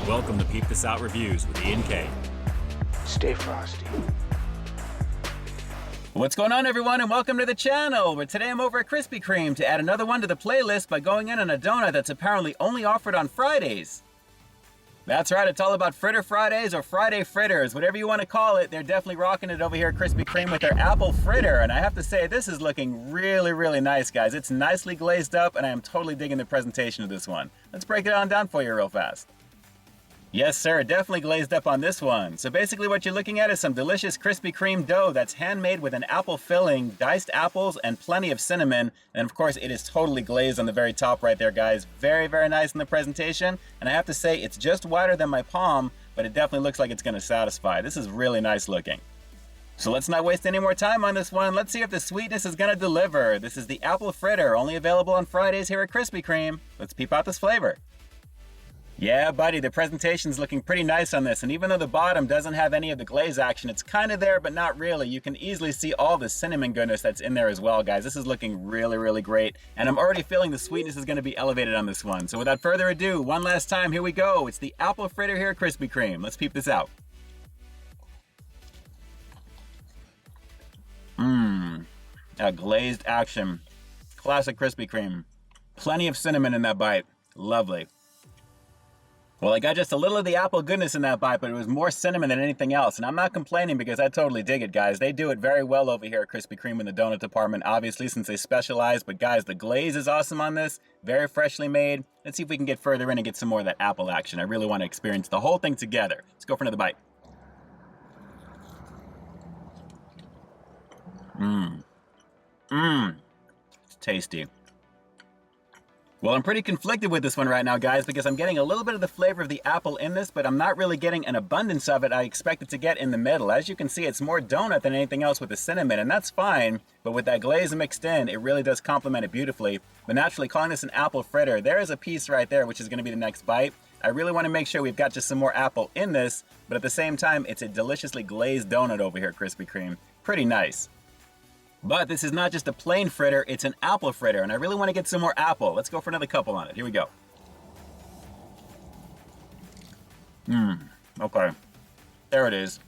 Welcome to Peep This Out Reviews with Ian K. Stay frosty. What's going on, everyone, and welcome to the channel, where today I'm over at Krispy Kreme to add another one to the playlist by going in on a donut that's apparently only offered on Fridays. That's right, it's all about Fritter Fridays or Friday Fritters, whatever you want to call it. They're definitely rocking it over here at Krispy Kreme with their apple fritter, and I have to say, this is looking really, really nice, guys. It's nicely glazed up, and I am totally digging the presentation of this one. Let's break it on down for you real fast. Yes, sir, definitely glazed up on this one. So basically what you're looking at is some delicious Krispy Kreme dough that's handmade with an apple filling, diced apples, and plenty of cinnamon. And of course, it is totally glazed on the very top right there, guys. Very, very nice in the presentation. And I have to say, it's just wider than my palm, but it definitely looks like it's gonna satisfy. This is really nice looking. So let's not waste any more time on this one. Let's see if the sweetness is gonna deliver. This is the apple fritter, only available on Fridays here at Krispy Kreme. Let's peep out this flavor. Yeah, buddy, the presentation's looking pretty nice on this, and even though the bottom doesn't have any of the glaze action, it's kind of there, but not really. You can easily see all the cinnamon goodness that's in there as well, guys. This is looking really, really great, and I'm already feeling the sweetness is going to be elevated on this one. So without further ado, one last time, here we go. It's the apple fritter here at Krispy Kreme. Let's peep this out. A glazed action. Classic Krispy Kreme. Plenty of cinnamon in that bite. Lovely. Well, I got just a little of the apple goodness in that bite, but it was more cinnamon than anything else. And I'm not complaining because I totally dig it, guys. They do it very well over here at Krispy Kreme in the donut department, obviously, since they specialize. But guys, the glaze is awesome on this. Very freshly made. Let's see if we can get further in and get some more of that apple action. I really want to experience the whole thing together. Let's go for another bite. It's tasty. Well, I'm pretty conflicted with this one right now, guys, because I'm getting a little bit of the flavor of the apple in this, but I'm not really getting an abundance of it I expected to get in the middle. As you can see, it's more donut than anything else with the cinnamon, and that's fine, but with that glaze mixed in, it really does complement it beautifully. But naturally, calling this an apple fritter, there is a piece right there, which is going to be the next bite. I really want to make sure we've got just some more apple in this, but at the same time, it's a deliciously glazed donut over here at Krispy Kreme. Pretty nice. But this is not just a plain fritter, it's an apple fritter, and I really want to get some more apple. Let's go for another couple on it. Here we go. Okay. There it is.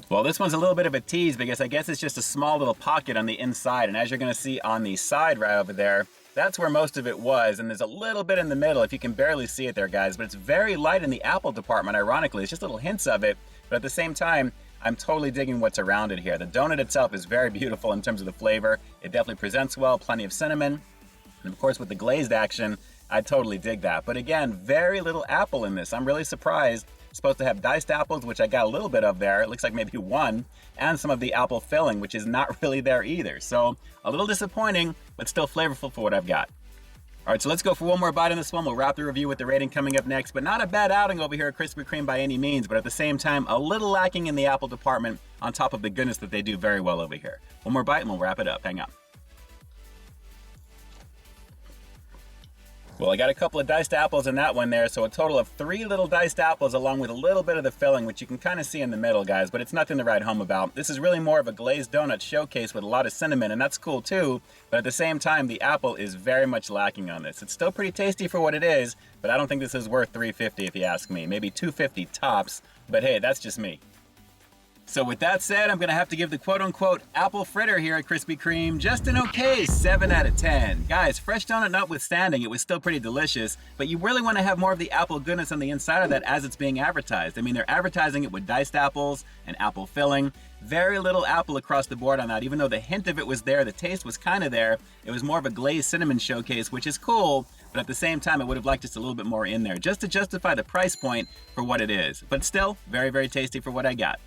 Well, this one's a little bit of a tease because I guess it's just a small little pocket on the inside, and as you're going to see on the side right over there, that's where most of it was, and there's a little bit in the middle if you can barely see it there, guys, but it's very light in the apple department, ironically. It's just little hints of it, but at the same time, I'm totally digging what's around it here. The donut itself is very beautiful in terms of the flavor. It definitely presents well, plenty of cinnamon. And of course, with the glazed action, I totally dig that. But again, very little apple in this. I'm really surprised. It's supposed to have diced apples, which I got a little bit of there. It looks like maybe one. And some of the apple filling, which is not really there either. So a little disappointing, but still flavorful for what I've got. All right, so let's go for one more bite on this one. We'll wrap the review with the rating coming up next, but not a bad outing over here at Krispy Kreme by any means, but at the same time, a little lacking in the apple department on top of the goodness that they do very well over here. One more bite and we'll wrap it up. Hang on. Well, I got a couple of diced apples in that one there, so a total of 3 little diced apples along with a little bit of the filling, which you can kind of see in the middle, guys, but it's nothing to write home about. This is really more of a glazed donut showcase with a lot of cinnamon, and that's cool too, but at the same time, the apple is very much lacking on this. It's still pretty tasty for what it is, but I don't think this is worth $3.50 if you ask me. Maybe $2.50 tops, but hey, that's just me. So with that said, I'm gonna have to give the quote-unquote apple fritter here at Krispy Kreme just an okay 7 out of 10. Guys, fresh donut notwithstanding, it was still pretty delicious, but you really wanna have more of the apple goodness on the inside of that as it's being advertised. I mean, they're advertising it with diced apples and apple filling. Very little apple across the board on that, even though the hint of it was there, the taste was kind of there. It was more of a glazed cinnamon showcase, which is cool, but at the same time, I would have liked just a little bit more in there, just to justify the price point for what it is. But still, very, very tasty for what I got.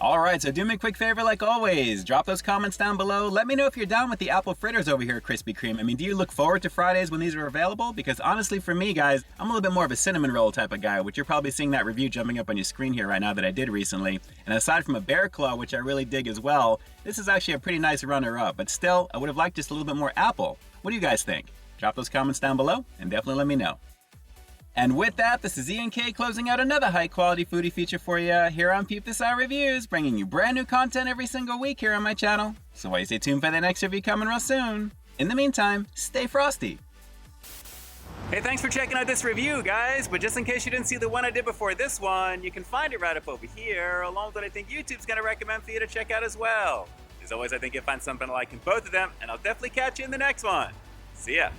Alright, so do me a quick favor like always, drop those comments down below. Let me know if you're down with the apple fritters over here at Krispy Kreme. I mean, do you look forward to Fridays when these are available? Because honestly for me, guys, I'm a little bit more of a cinnamon roll type of guy, which you're probably seeing that review jumping up on your screen here right now that I did recently. And aside from a bear claw, which I really dig as well, this is actually a pretty nice runner-up. But still, I would have liked just a little bit more apple. What do you guys think? Drop those comments down below and definitely let me know. And with that, this is Ian K closing out another high-quality foodie feature for you here on Peep This Out Reviews, bringing you brand new content every single week here on my channel. So why you stay tuned for the next review coming real soon. In the meantime, stay frosty. Hey, thanks for checking out this review, guys. But just in case you didn't see the one I did before this one, you can find it right up over here, along with what I think YouTube's gonna recommend for you to check out as well. As always, I think you'll find something to like in both of them, and I'll definitely catch you in the next one. See ya.